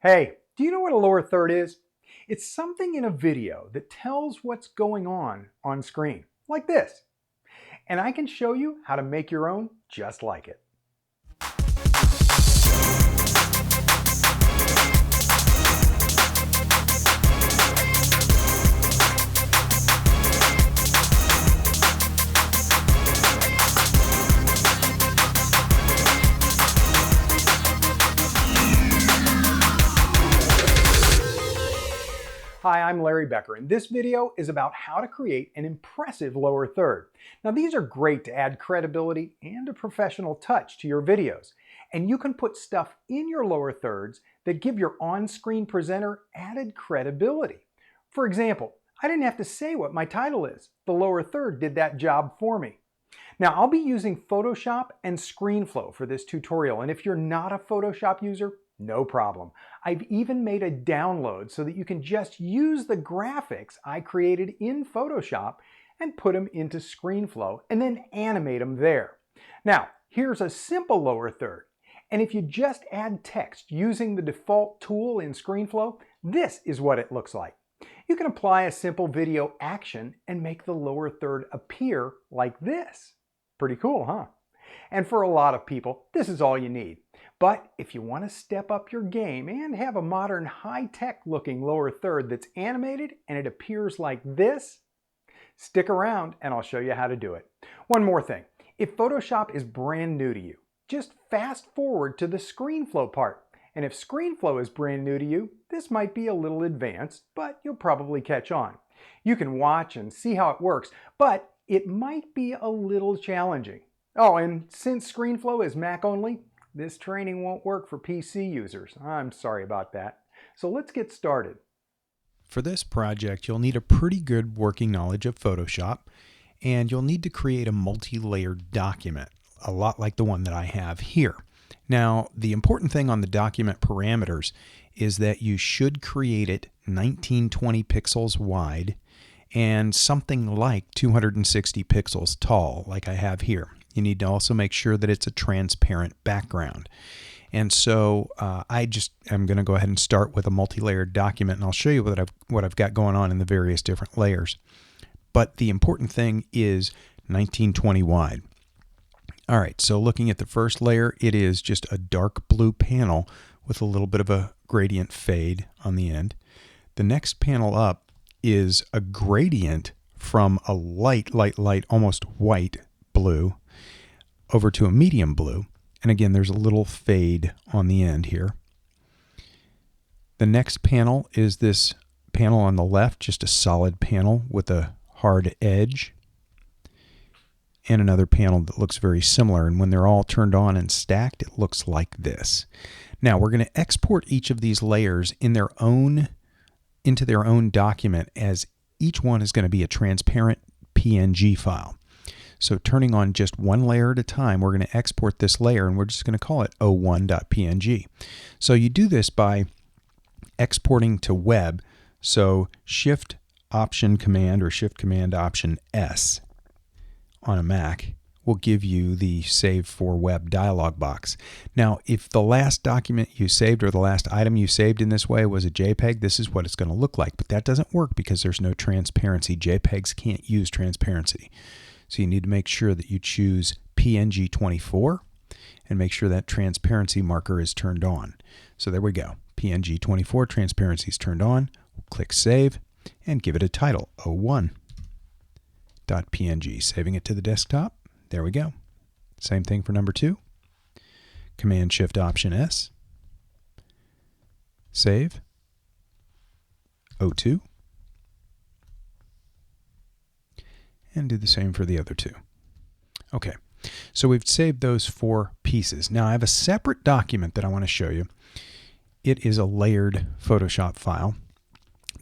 Hey, do you know what a lower third is? It's something in a video that tells what's going on screen, like this. And I can show you how to make your own just like it. Hi, I'm Larry Becker, and this video is about how to create an impressive lower third. Now, these are great to add credibility and a professional touch to your videos, and you can put stuff in your lower thirds that give your on-screen presenter added credibility. For example, I didn't have to say what my title is. The lower third did that job for me. Now, I'll be using Photoshop and Screenflow for this tutorial, and if you're not a Photoshop user, no problem. I've even made a download so that you can just use the graphics I created in Photoshop and put them into Screenflow and then animate them there. Now, here's a simple lower third. And if you just add text using the default tool in Screenflow, this is what it looks like. You can apply a simple video action and make the lower third appear like this. Pretty cool, huh? And for a lot of people, this is all you need. But if you want to step up your game and have a modern high-tech looking lower third that's animated and it appears like this, stick around and I'll show you how to do it. One more thing, if Photoshop is brand new to you, just fast forward to the Screenflow part. And if Screenflow is brand new to you, this might be a little advanced, but you'll probably catch on. You can watch and see how it works, but it might be a little challenging. Oh, and since Screenflow is Mac only, this training won't work for PC users. I'm sorry about that. So let's get started. For this project, you'll need a pretty good working knowledge of Photoshop, and you'll need to create a multi-layered document, a lot like the one that I have here. Now, the important thing on the document parameters is that you should create it 1920 pixels wide and something like 260 pixels tall, like I have here. You need to also make sure that it's a transparent background. And so I'm going to go ahead and start with a multi-layered document, and I'll show you what I've got going on in the various different layers. But the important thing is 1920 wide. All right, so looking at the first layer, it is just a dark blue panel with a little bit of a gradient fade on the end. The next panel up is a gradient from a light, almost white blue over to a medium blue. And again, there's a little fade on the end here. The next panel is this panel on the left, just a solid panel with a hard edge. And another panel that looks very similar. And when they're all turned on and stacked, it looks like this. Now we're going to export each of these layers into their own document, as each one is going to be a transparent PNG file. So turning on just one layer at a time, we're going to export this layer and we're just going to call it o1.png. So you do this by exporting to web. So Shift Option Command or Shift Command Option S on a Mac will give you the Save for Web dialog box. Now, if the last document you saved or the last item you saved in this way was a JPEG, this is what it's going to look like. But that doesn't work because there's no transparency. JPEGs can't use transparency. So you need to make sure that you choose PNG 24 and make sure that transparency marker is turned on. So there we go. PNG 24 transparency is turned on. We'll click Save and give it a title, o1.png. Saving it to the desktop. There we go. Same thing for number 2. Command Shift Option S. Save. O2. And do the same for the other 2. Okay, so we've saved those 4 pieces. Now I have a separate document that I want to show you. It is a layered Photoshop file.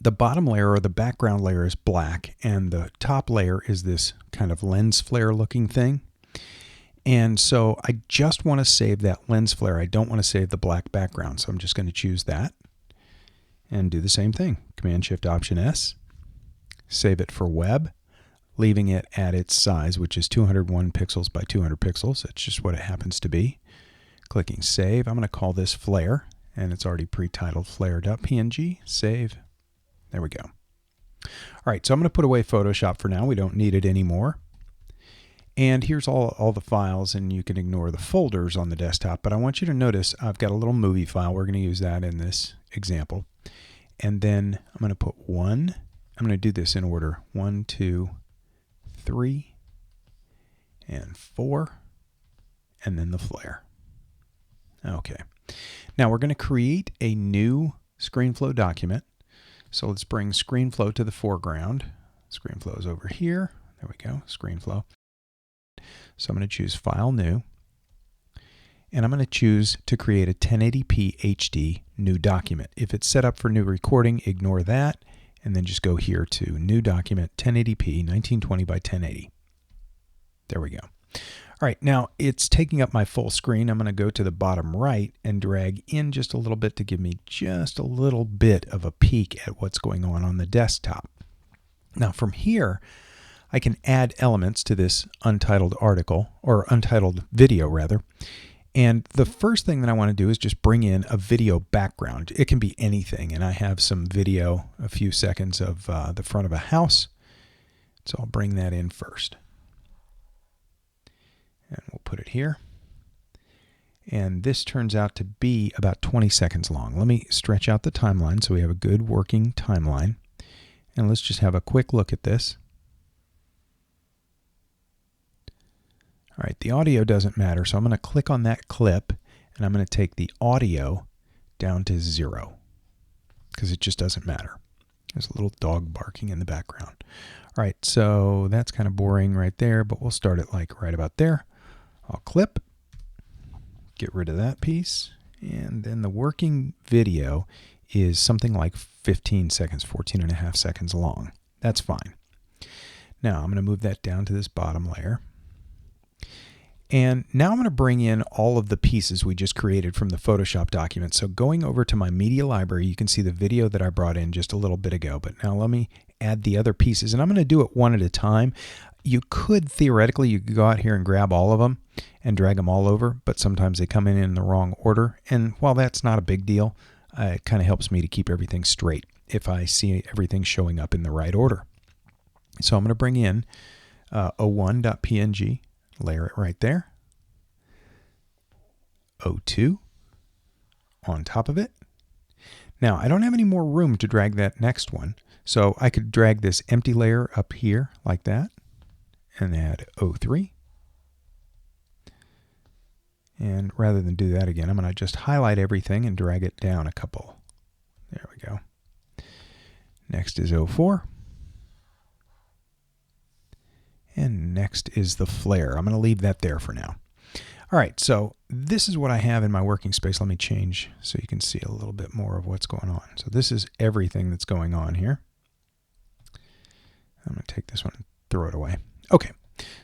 The bottom layer or the background layer is black, and the top layer is this kind of lens flare looking thing. And so I just want to save that lens flare. I don't want to save the black background, so I'm just going to choose that and do the same thing. Command Shift Option S, save it for web, leaving it at its size, which is 201 pixels by 200 pixels. That's just what it happens to be. Clicking Save. I'm going to call this Flare and it's already pre-titled flare.png. Save. There we go. All right, so I'm going to put away Photoshop for now. We don't need it anymore. And here's all the files, and you can ignore the folders on the desktop, but I want you to notice I've got a little movie file. We're going to use that in this example. And then I'm going to put I'm going to do this in order. 1, 2, 3, and 4, and then the flare. Okay. Now we're going to create a new Screenflow document. So let's bring Screenflow to the foreground. Screenflow is over here. There we go, Screenflow. So I'm going to choose File, New. And I'm going to choose to create a 1080p HD new document. If it's set up for new recording, ignore that. And then just go here to New Document, 1080p, 1920 by 1080. There we go. All right, now it's taking up my full screen. I'm going to go to the bottom right and drag in just a little bit to give me just a little bit of a peek at what's going on the desktop. Now from here, I can add elements to this untitled article, or untitled video rather. And the first thing that I want to do is just bring in a video background. It can be anything, and I have some video, a few seconds of the front of a house. So I'll bring that in first. And we'll put it here. And this turns out to be about 20 seconds long. Let me stretch out the timeline so we have a good working timeline. And let's just have a quick look at this. All right, the audio doesn't matter, so I'm going to click on that clip, and I'm going to take the audio down to 0 because it just doesn't matter. There's a little dog barking in the background. All right, so that's kind of boring right there, but we'll start it like right about there. I'll clip, get rid of that piece, and then the working video is something like 15 seconds, 14.5 seconds long. That's fine. Now I'm going to move that down to this bottom layer. And now I'm going to bring in all of the pieces we just created from the Photoshop document. So going over to my media library, you can see the video that I brought in just a little bit ago. But now let me add the other pieces, and I'm going to do it one at a time. You could theoretically, you could go out here and grab all of them and drag them all over, but sometimes they come in the wrong order. And while that's not a big deal, it kind of helps me to keep everything straight if I see everything showing up in the right order. So I'm going to bring in o1.png, layer it right there. O2 on top of it. Now I don't have any more room to drag that next one, so I could drag this empty layer up here like that and add O3. And rather than do that again, I'm going to just highlight everything and drag it down a couple. There we go. Next is O4. And next is the flare. I'm going to leave that there for now. All right, so this is what I have in my working space. Let me change so you can see a little bit more of what's going on. So this is everything that's going on here. I'm going to take this one and throw it away. Okay,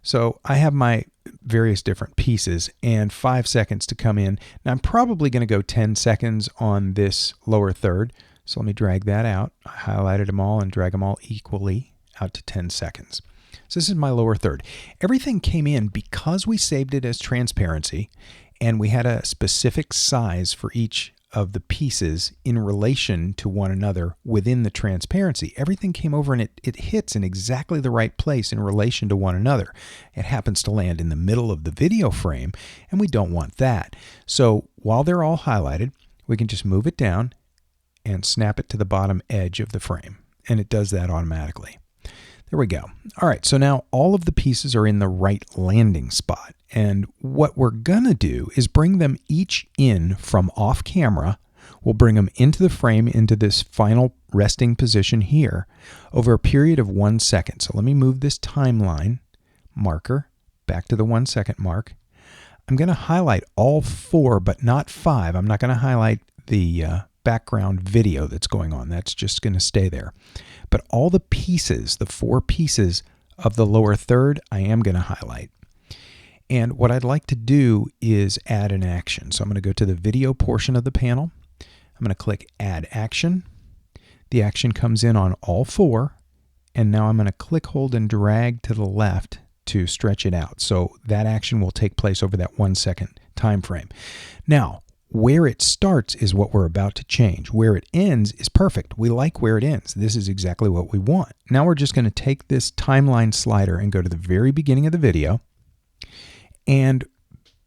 so I have my various different pieces and 5 seconds to come in. Now I'm probably going to go 10 seconds on this lower third. So let me drag that out. I highlighted them all and drag them all equally out to 10 seconds. So this is my lower third. Everything came in because we saved it as transparency, and we had a specific size for each of the pieces in relation to one another within the transparency. Everything came over and it hits in exactly the right place in relation to one another. It happens to land in the middle of the video frame, and we don't want that. So while they're all highlighted, we can just move it down and snap it to the bottom edge of the frame, and it does that automatically. There we go. All right, so now all of the pieces are in the right landing spot. And what we're gonna do is bring them each in from off camera. We'll bring them into the frame, into this final resting position here over a period of 1 second. So let me move this timeline marker back to the 1 second mark. I'm gonna highlight all 4, but not 5. I'm not gonna highlight the background video that's going on. That's just gonna stay there. But all the pieces, the 4 pieces of the lower third, I am going to highlight. And what I'd like to do is add an action. So I'm going to go to the video portion of the panel. I'm going to click Add Action. The action comes in on all 4. And now I'm going to click, hold, and drag to the left to stretch it out. So that action will take place over that 1 second time frame. Now, where it starts is what we're about to change. Where it ends is perfect. We like where it ends. This is exactly what we want. Now we're just going to take this timeline slider and go to the very beginning of the video. And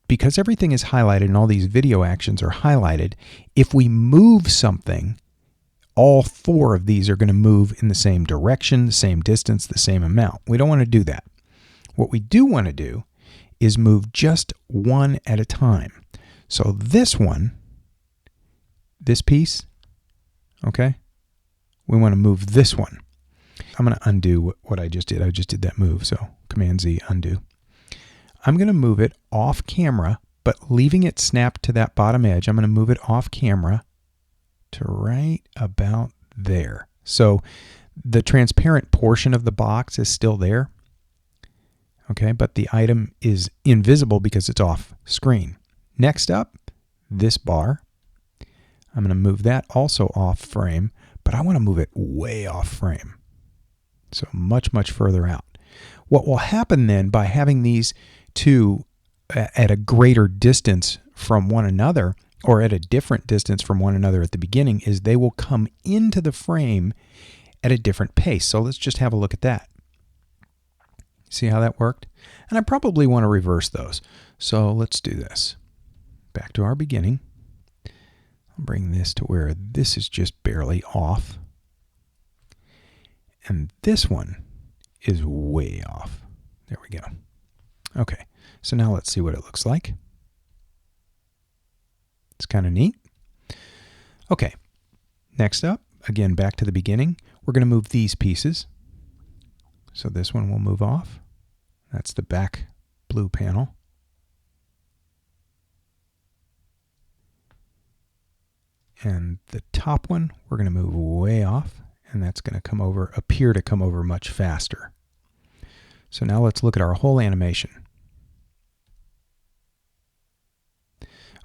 because everything is highlighted and all these video actions are highlighted, if we move something, all 4 of these are going to move in the same direction, the same distance, the same amount. We don't want to do that. What we do want to do is move just one at a time. So this one, this piece, okay, we want to move this one. I'm going to undo what I just did. I just did that move, so Command-Z, undo. I'm going to move it off camera, but leaving it snapped to that bottom edge. I'm going to move it off camera to right about there. So the transparent portion of the box is still there, okay, but the item is invisible because it's off screen. Next up, this bar. I'm going to move that also off frame, but I want to move it way off frame. So much, much further out. What will happen then by having these two at a greater distance from one another, or at a different distance from one another at the beginning, is they will come into the frame at a different pace. So let's just have a look at that. See how that worked? And I probably want to reverse those. So let's do this. Back to our beginning. I'll bring this to where this is just barely off. And this one is way off. There we go. Okay, so now let's see what it looks like. It's kind of neat. Okay, next up, again, back to the beginning. We're going to move these pieces. So this one will move off. That's the back blue panel. And the top one, we're going to move way off, and that's going to appear to come over much faster. So now let's look at our whole animation.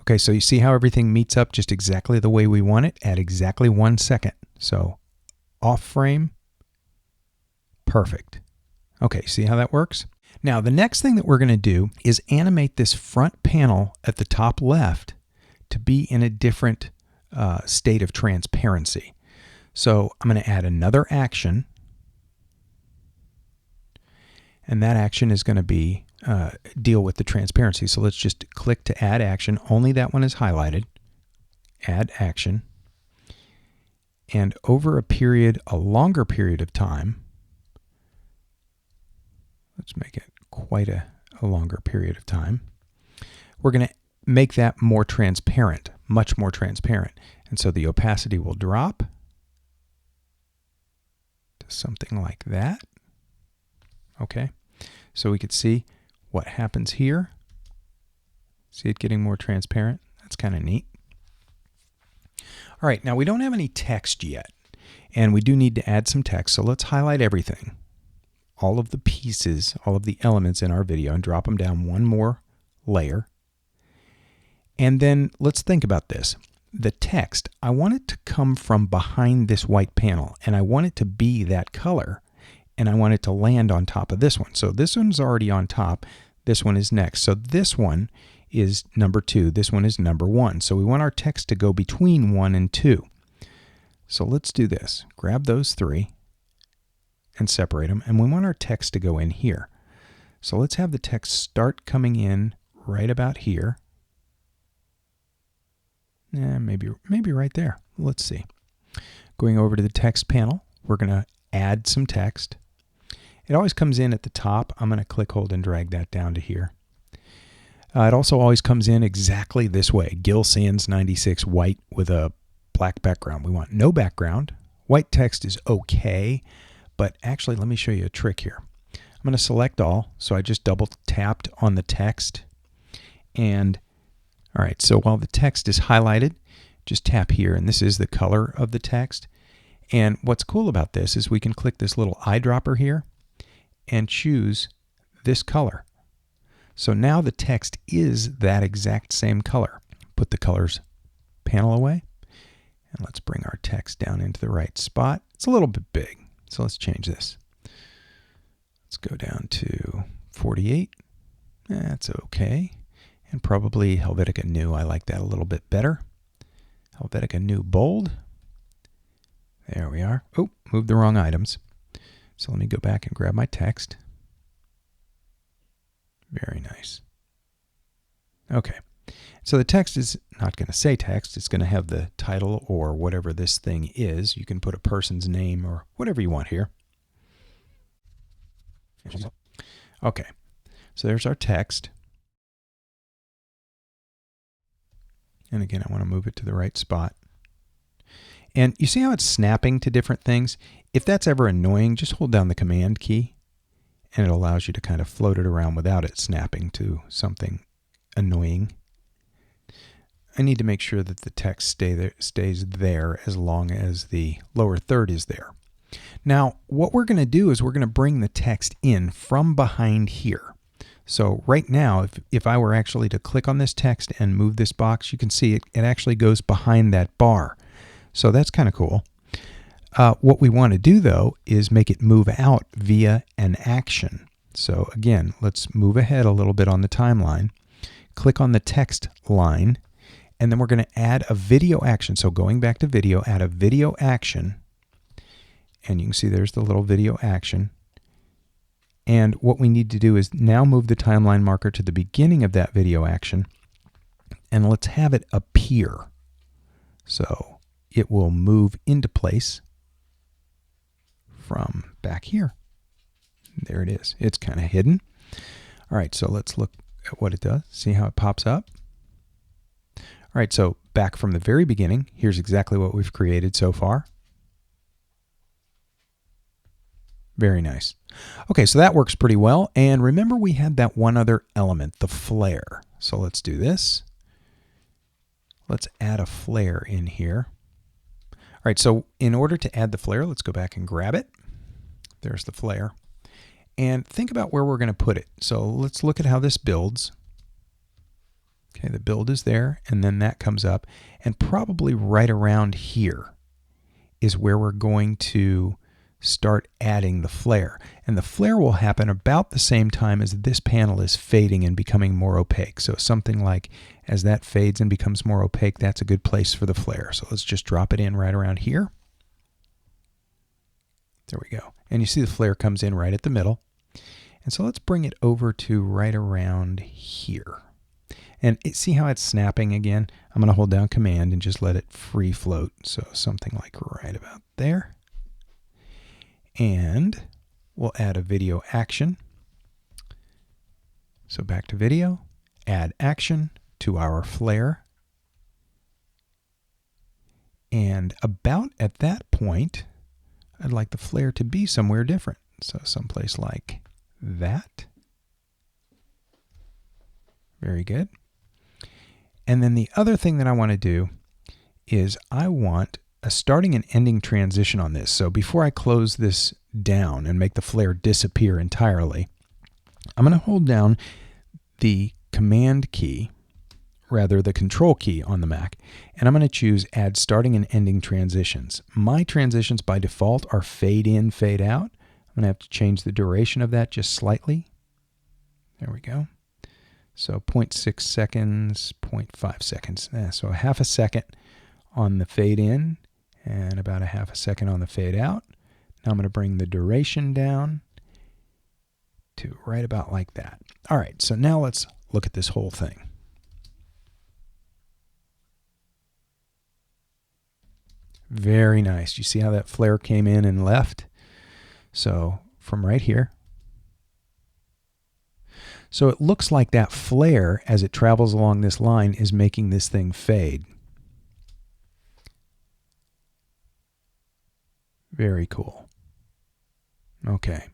Okay, so you see how everything meets up just exactly the way we want it at exactly 1 second. So off frame, perfect. Okay, see how that works? Now the next thing that we're going to do is animate this front panel at the top left to be in a different state of transparency. So I'm going to add another action, and that action is going to be deal with the transparency. So let's just click to add action. Only that one is highlighted. Add action. And over a longer period of time, let's make it quite a longer period of time, we're going to make that more transparent, much more transparent. And so the opacity will drop to something like that. Okay, so we could see what happens here. See it getting more transparent? That's kind of neat. All right, now we don't have any text yet, and we do need to add some text, so let's highlight everything, all of the pieces, all of the elements in our video, and drop them down one more layer. And then let's think about this. The text, I want it to come from behind this white panel, and I want it to be that color, and I want it to land on top of this one. So this one's already on top. This one is next. So this one is number 2. This one is number 1. So we want our text to go between 1 and 2. So let's do this. Grab those 3 and separate them. And we want our text to go in here. So let's have the text start coming in right about here. Maybe right there. Let's see. Going over to the text panel, we're going to add some text. It always comes in at the top. I'm going to click, hold, and drag that down to here. It also always comes in exactly this way. Gil Sans 96 white with a black background. We want no background. White text is okay, but actually let me show you a trick here. I'm going to select all, so I just double tapped on the text. And all right, so while the text is highlighted, just tap here, and this is the color of the text. And what's cool about this is we can click this little eyedropper here and choose this color. So now the text is that exact same color. Put the colors panel away, and let's bring our text down into the right spot. It's a little bit big, so let's change this. Let's go down to 48. That's okay. and probably Helvetica New. I like that a little bit better. Helvetica New Bold. There we are. Oh, moved the wrong items. So let me go back and grab my text. Very nice. Okay. So the text is not going to say text. It's going to have the title or whatever this thing is. You can put a person's name or whatever you want here. Okay. So there's our text. And again, I want to move it to the right spot. And you see how it's snapping to different things? If that's ever annoying, just hold down the Command key, and it allows you to kind of float it around without it snapping to something annoying. I need to make sure that the text stays there as long as the lower third is there. Now, what we're going to do is we're going to bring the text in from behind here. So right now, if I were actually to click on this text and move this box, you can see it actually goes behind that bar. So that's kind of cool. What we want to do, though, is make it move out via an action. So again, let's move ahead a little bit on the timeline. Click on the text line, and then we're going to add a video action. So going back to video, add a video action. And you can see there's the little video action. And what we need to do is now move the timeline marker to the beginning of that video action, and let's have it appear. So it will move into place from back here. There it is. It's kind of hidden. All right, so let's look at what it does. See how it pops up? All right, so back from the very beginning, here's exactly what we've created so far. Very nice. Okay, so that works pretty well. And remember, we had that one other element, the flare. So let's do this. Let's add a flare in here. All right, so in order to add the flare, let's go back and grab it. There's the flare. And think about where we're going to put it. So let's look at how this builds. Okay, the build is there, and then that comes up. And probably right around here is where we're going to start adding the flare. And the flare will happen about the same time as this panel is fading and becoming more opaque. So something like as that fades and becomes more opaque, that's a good place for the flare. So let's just drop it in right around here. There we go. And you see the flare comes in right at the middle. And so let's bring it over to right around here. And see how it's snapping again? I'm going to hold down Command and just let it free float. So something like right about there. And we'll add a video action. So back to video, add action to our flare. And about at that point, I'd like the flare to be somewhere different. So someplace like that. Very good. And then the other thing that I want to do is I want a starting and ending transition on this. So before I close this down and make the flare disappear entirely, I'm going to hold down the Command key, rather the Control key on the Mac, and I'm going to choose Add Starting and Ending Transitions. My transitions by default are fade in, fade out. I'm going to have to change the duration of that just slightly. There we go. So 0.6 seconds, 0.5 seconds. So a half a second on the fade in, and about a half a second on the fade out. Now I'm going to bring the duration down to right about like that. All right, so now let's look at this whole thing. Very nice. You see how that flare came in and left? So from right here. So it looks like that flare, as it travels along this line, is making this thing fade. Very cool. Okay.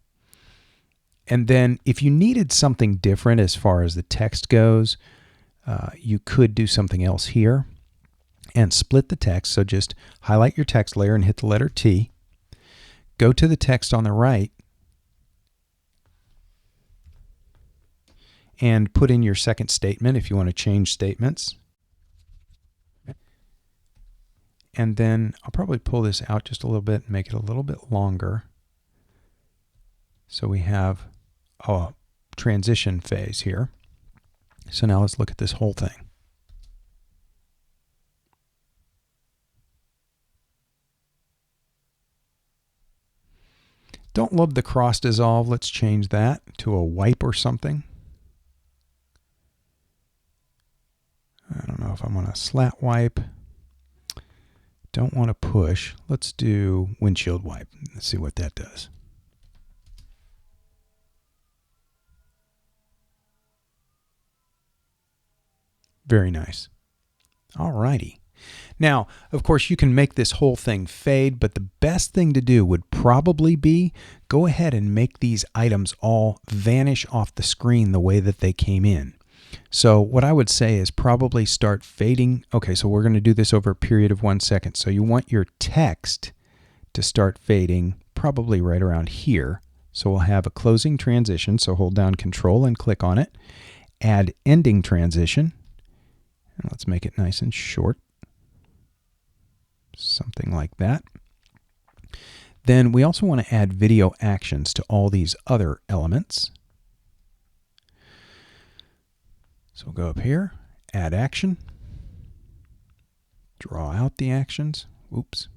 And then if you needed something different as far as the text goes, you could do something else here and split the text. So just highlight your text layer and hit the letter T. Go to the text on the right and put in your second statement if you want to change statements. And then I'll probably pull this out just a little bit and make it a little bit longer. So we have a transition phase here. So now let's look at this whole thing. Don't love the cross dissolve. Let's change that to a wipe or something. I don't know if I want a slat wipe. Don't want to push. Let's do windshield wipe. Let's see what that does. Very nice. All righty. Now, of course, you can make this whole thing fade, but the best thing to do would probably be go ahead and make these items all vanish off the screen the way that they came in. So what I would say is probably start fading. Okay, so we're going to do this over a period of 1 second. So you want your text to start fading probably right around here. So we'll have a closing transition. So hold down Control and click on it. Add ending transition. And let's make it nice and short. Something like that. Then we also want to add video actions to all these other elements. So we'll go up here, add action, draw out the actions. Oops,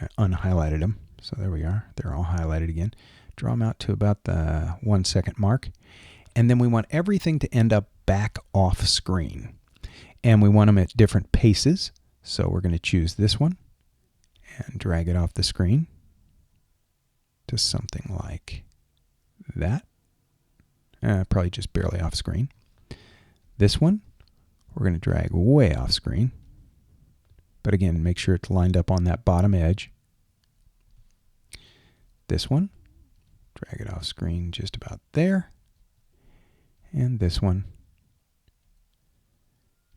I unhighlighted them. So there we are. They're all highlighted again. Draw them out to about the 1 second mark. And then we want everything to end up back off screen. And we want them at different paces. So we're going to choose this one and drag it off the screen to something like that. Probably just barely off screen. This one, we're going to drag way off screen. But again, make sure it's lined up on that bottom edge. This one, drag it off screen just about there. And this one,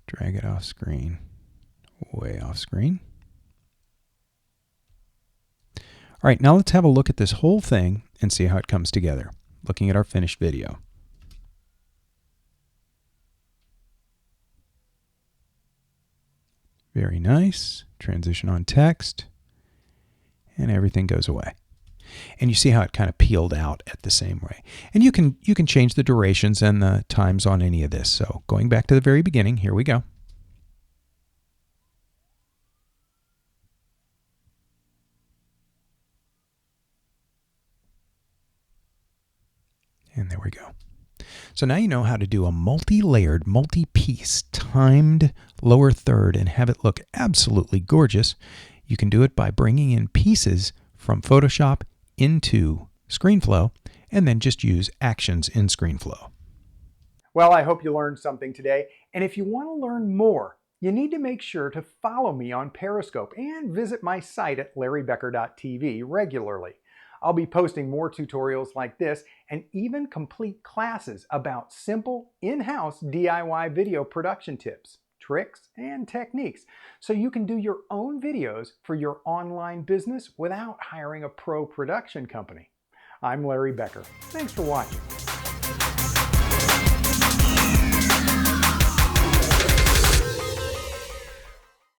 drag it off screen, way off screen. All right, now let's have a look at this whole thing and see how it comes together, looking at our finished video. Very nice. Transition on text. And everything goes away. And you see how it kind of peeled out at the same way. And you can change the durations and the times on any of this. So going back to the very beginning, here we go. And there we go. So now you know how to do a multi-layered, multi-piece, timed lower third and have it look absolutely gorgeous. You can do it by bringing in pieces from Photoshop into Screenflow and then just use actions in Screenflow. Well, I hope you learned something today. And if you want to learn more, you need to make sure to follow me on Periscope and visit my site at larrybecker.tv regularly. I'll be posting more tutorials like this and even complete classes about simple in-house DIY video production tips, tricks, and techniques so you can do your own videos for your online business without hiring a pro production company. I'm Larry Becker. Thanks for watching.